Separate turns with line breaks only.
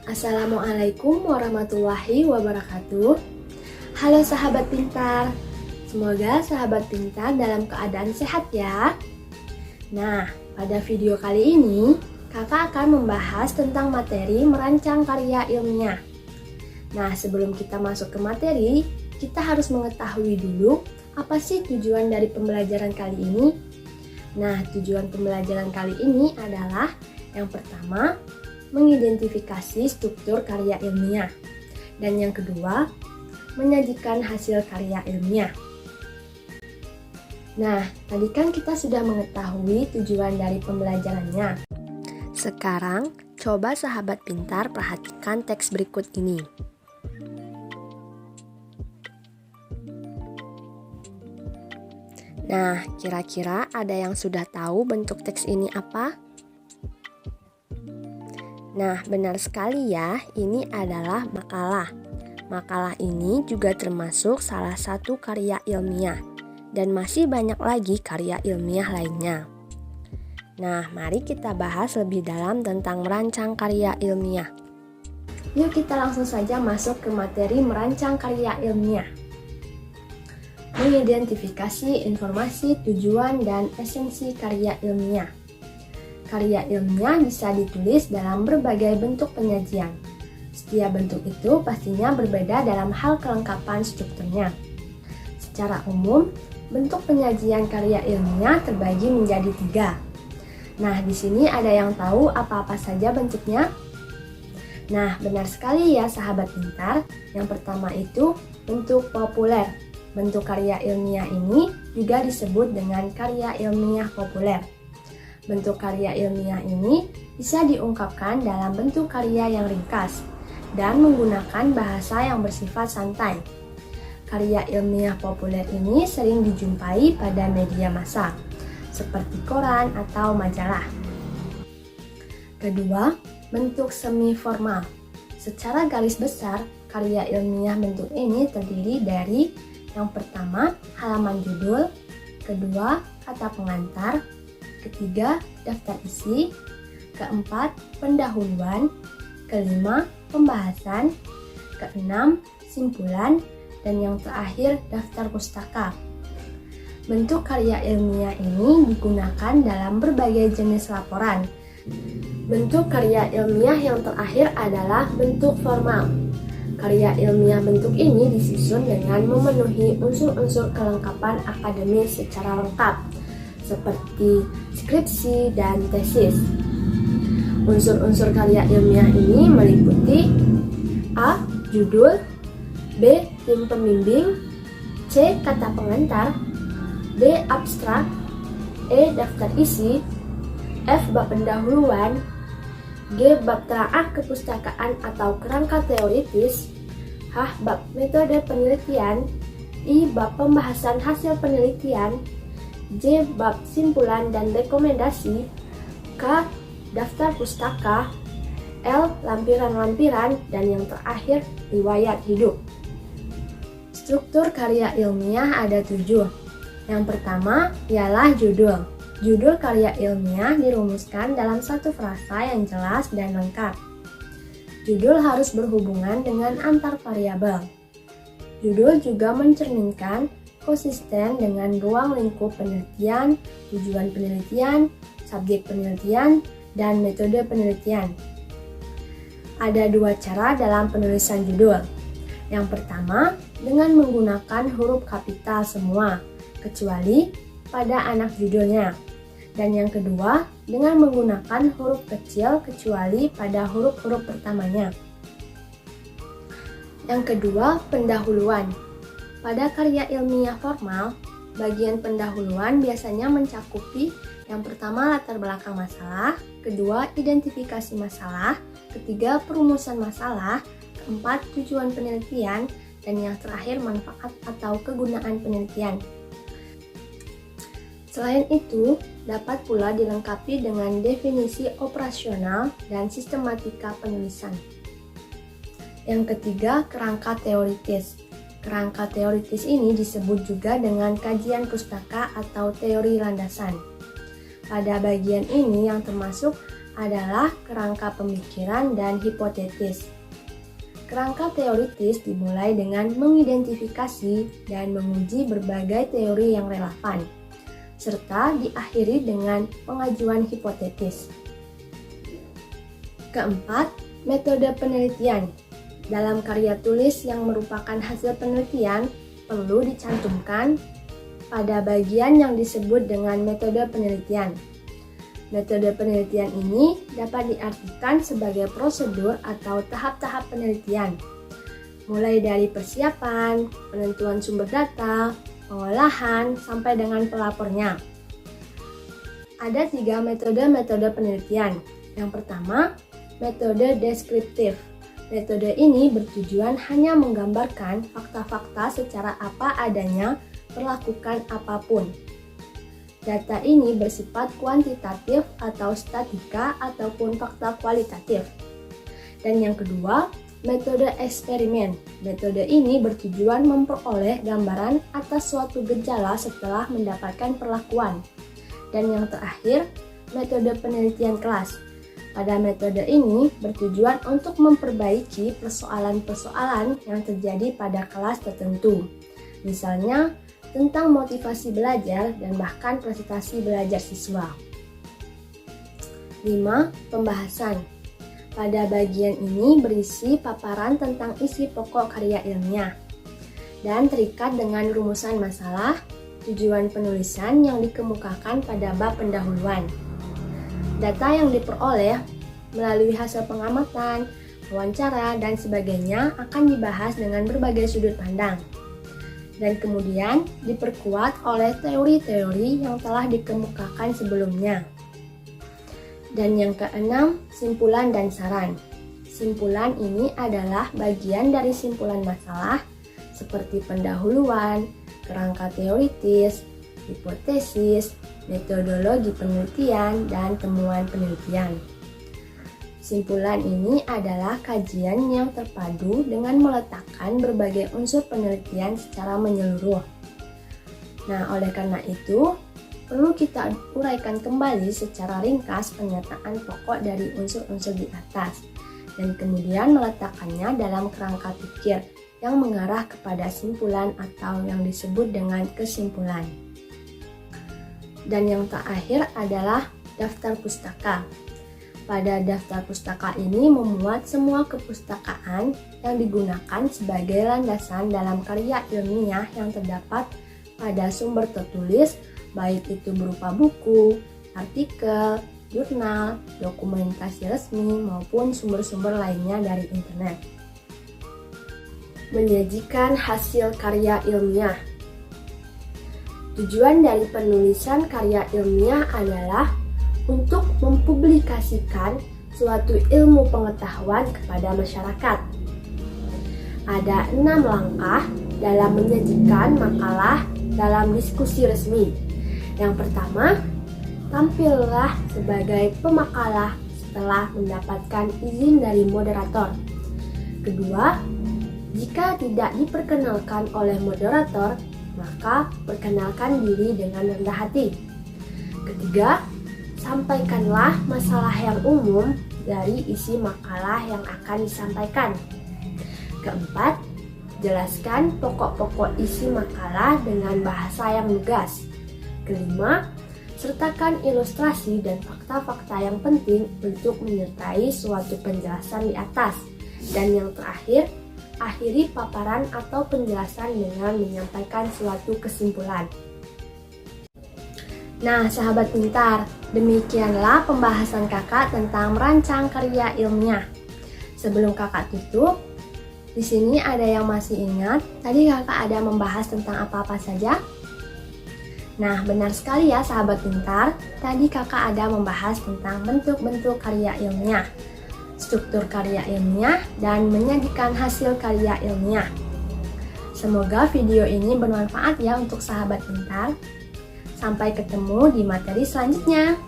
Assalamualaikum warahmatullahi wabarakatuh. Halo sahabat pintar, semoga sahabat pintar dalam keadaan sehat ya. Nah, pada video kali ini kakak akan membahas tentang materi merancang karya ilmiah. Nah, sebelum kita masuk ke materi, kita harus mengetahui dulu apa sih tujuan dari pembelajaran kali ini. Nah, tujuan pembelajaran kali ini adalah yang pertama, mengidentifikasi struktur karya ilmiah, dan yang kedua, menyajikan hasil karya ilmiah. Nah, tadi kan kita sudah mengetahui tujuan dari pembelajarannya. Sekarang, coba sahabat pintar perhatikan teks berikut ini. Nah, kira-kira ada yang sudah tahu bentuk teks ini apa? Nah, benar sekali ya, ini adalah makalah. Makalah ini juga termasuk salah satu karya ilmiah, dan masih banyak lagi karya ilmiah lainnya. Nah, mari kita bahas lebih dalam tentang merancang karya ilmiah. Yuk kita langsung saja masuk ke materi merancang karya ilmiah. Mengidentifikasi informasi, tujuan, dan esensi karya ilmiah. Karya ilmiah bisa ditulis dalam berbagai bentuk penyajian. Setiap bentuk itu pastinya berbeda dalam hal kelengkapan strukturnya. Secara umum, bentuk penyajian karya ilmiah terbagi menjadi 3. Nah, di sini ada yang tahu apa-apa saja bentuknya? Nah, benar sekali ya sahabat pintar. Yang pertama itu bentuk populer. Bentuk karya ilmiah ini juga disebut dengan karya ilmiah populer. Bentuk karya ilmiah ini bisa diungkapkan dalam bentuk karya yang ringkas dan menggunakan bahasa yang bersifat santai. Karya ilmiah populer ini sering dijumpai pada media massa, seperti koran atau majalah. Kedua, bentuk semi formal. Secara garis besar, karya ilmiah bentuk ini terdiri dari yang pertama, halaman judul, kedua, kata pengantar, ketiga, daftar isi, keempat, pendahuluan, kelima, pembahasan, keenam, simpulan, dan yang terakhir, daftar pustaka. Bentuk karya ilmiah ini digunakan dalam berbagai jenis laporan. Bentuk karya ilmiah yang terakhir adalah bentuk formal. Karya ilmiah bentuk ini disusun dengan memenuhi unsur-unsur kelengkapan akademis secara lengkap, seperti skripsi dan tesis. Unsur-unsur karya ilmiah ini meliputi A. Judul, B. Tim pembimbing, C. Kata pengantar, D. Abstrak, E. Daftar isi, F. Bab pendahuluan, G. Bab telaah kepustakaan atau kerangka teoritis, H. Bab metode penelitian, I. Bab pembahasan hasil penelitian, J. Bab simpulan dan rekomendasi, K. Daftar pustaka, L. Lampiran-lampiran, dan yang terakhir riwayat hidup. Struktur karya ilmiah ada 7. Yang pertama ialah judul. Judul karya ilmiah dirumuskan dalam satu frasa yang jelas dan lengkap. Judul harus berhubungan dengan antar variabel. Judul juga mencerminkan konsisten dengan ruang lingkup penelitian, tujuan penelitian, subjek penelitian, dan metode penelitian. Ada 2 cara dalam penulisan judul. Yang pertama, dengan menggunakan huruf kapital semua, kecuali pada anak judulnya. Dan yang kedua, dengan menggunakan huruf kecil kecuali pada huruf-huruf pertamanya. Yang kedua, pendahuluan. Pada karya ilmiah formal, bagian pendahuluan biasanya mencakupi yang pertama latar belakang masalah, kedua identifikasi masalah, ketiga perumusan masalah, keempat tujuan penelitian, dan yang terakhir manfaat atau kegunaan penelitian. Selain itu, dapat pula dilengkapi dengan definisi operasional dan sistematika penulisan. Yang ketiga, kerangka teoritis. Kerangka teoritis ini disebut juga dengan kajian pustaka atau teori landasan. Pada bagian ini yang termasuk adalah kerangka pemikiran dan hipotetis. Kerangka teoritis dimulai dengan mengidentifikasi dan menguji berbagai teori yang relevan, serta diakhiri dengan pengajuan hipotetis. Keempat, metode penelitian. Dalam karya tulis yang merupakan hasil penelitian, perlu dicantumkan pada bagian yang disebut dengan metode penelitian. Metode penelitian ini dapat diartikan sebagai prosedur atau tahap-tahap penelitian, mulai dari persiapan, penentuan sumber data, pengolahan, sampai dengan pelapornya. Ada 3 metode penelitian. Yang pertama, metode deskriptif. Metode ini bertujuan hanya menggambarkan fakta-fakta secara apa adanya, perlakukan apapun. Data ini bersifat kuantitatif atau statika ataupun fakta kualitatif. Dan yang kedua, metode eksperimen. Metode ini bertujuan memperoleh gambaran atas suatu gejala setelah mendapatkan perlakuan. Dan yang terakhir, metode penelitian kelas. Pada metode ini bertujuan untuk memperbaiki persoalan-persoalan yang terjadi pada kelas tertentu. Misalnya, tentang motivasi belajar dan bahkan prestasi belajar siswa. 5. Pembahasan. Pada bagian ini berisi paparan tentang isi pokok karya ilmiah dan terikat dengan rumusan masalah, tujuan penulisan yang dikemukakan pada bab pendahuluan. Data yang diperoleh melalui hasil pengamatan, wawancara, dan sebagainya akan dibahas dengan berbagai sudut pandang. Dan kemudian diperkuat oleh teori-teori yang telah dikemukakan sebelumnya. Dan yang keenam, simpulan dan saran. Simpulan ini adalah bagian dari simpulan masalah seperti pendahuluan, kerangka teoritis, hipotesis, metodologi penelitian, dan temuan penelitian. Simpulan ini adalah kajian yang terpadu dengan meletakkan berbagai unsur penelitian secara menyeluruh. Nah, oleh karena itu, perlu kita uraikan kembali secara ringkas pernyataan pokok dari unsur-unsur di atas, dan kemudian meletakkannya dalam kerangka pikir yang mengarah kepada simpulan atau yang disebut dengan kesimpulan. Dan yang terakhir adalah daftar pustaka. Pada daftar pustaka ini memuat semua kepustakaan yang digunakan sebagai landasan dalam karya ilmiah yang terdapat pada sumber tertulis, baik itu berupa buku, artikel, jurnal, dokumentasi resmi, maupun sumber-sumber lainnya dari internet. Menyajikan hasil karya ilmiah. Tujuan dari penulisan karya ilmiah adalah untuk mempublikasikan suatu ilmu pengetahuan kepada masyarakat. Ada 6 langkah dalam menyajikan makalah dalam diskusi resmi. Yang pertama, tampillah sebagai pemakalah setelah mendapatkan izin dari moderator. Kedua, jika tidak diperkenalkan oleh moderator, maka perkenalkan diri dengan rendah hati. Ketiga, sampaikanlah masalah yang umum dari isi makalah yang akan disampaikan. Keempat, jelaskan pokok-pokok isi makalah dengan bahasa yang lugas. Kelima, sertakan ilustrasi dan fakta-fakta yang penting untuk menyertai suatu penjelasan di atas. Dan yang terakhir, akhiri paparan atau penjelasan dengan menyampaikan suatu kesimpulan. Nah, sahabat pintar, demikianlah pembahasan kakak tentang merancang karya ilmiah. Sebelum kakak tutup, di sini ada yang masih ingat, tadi kakak ada membahas tentang apa-apa saja? Nah, benar sekali ya sahabat pintar, tadi kakak ada membahas tentang bentuk-bentuk karya ilmiah, struktur karya ilmiah, dan menyajikan hasil karya ilmiah. Semoga video ini bermanfaat ya untuk sahabat pintar. Sampai ketemu di materi selanjutnya.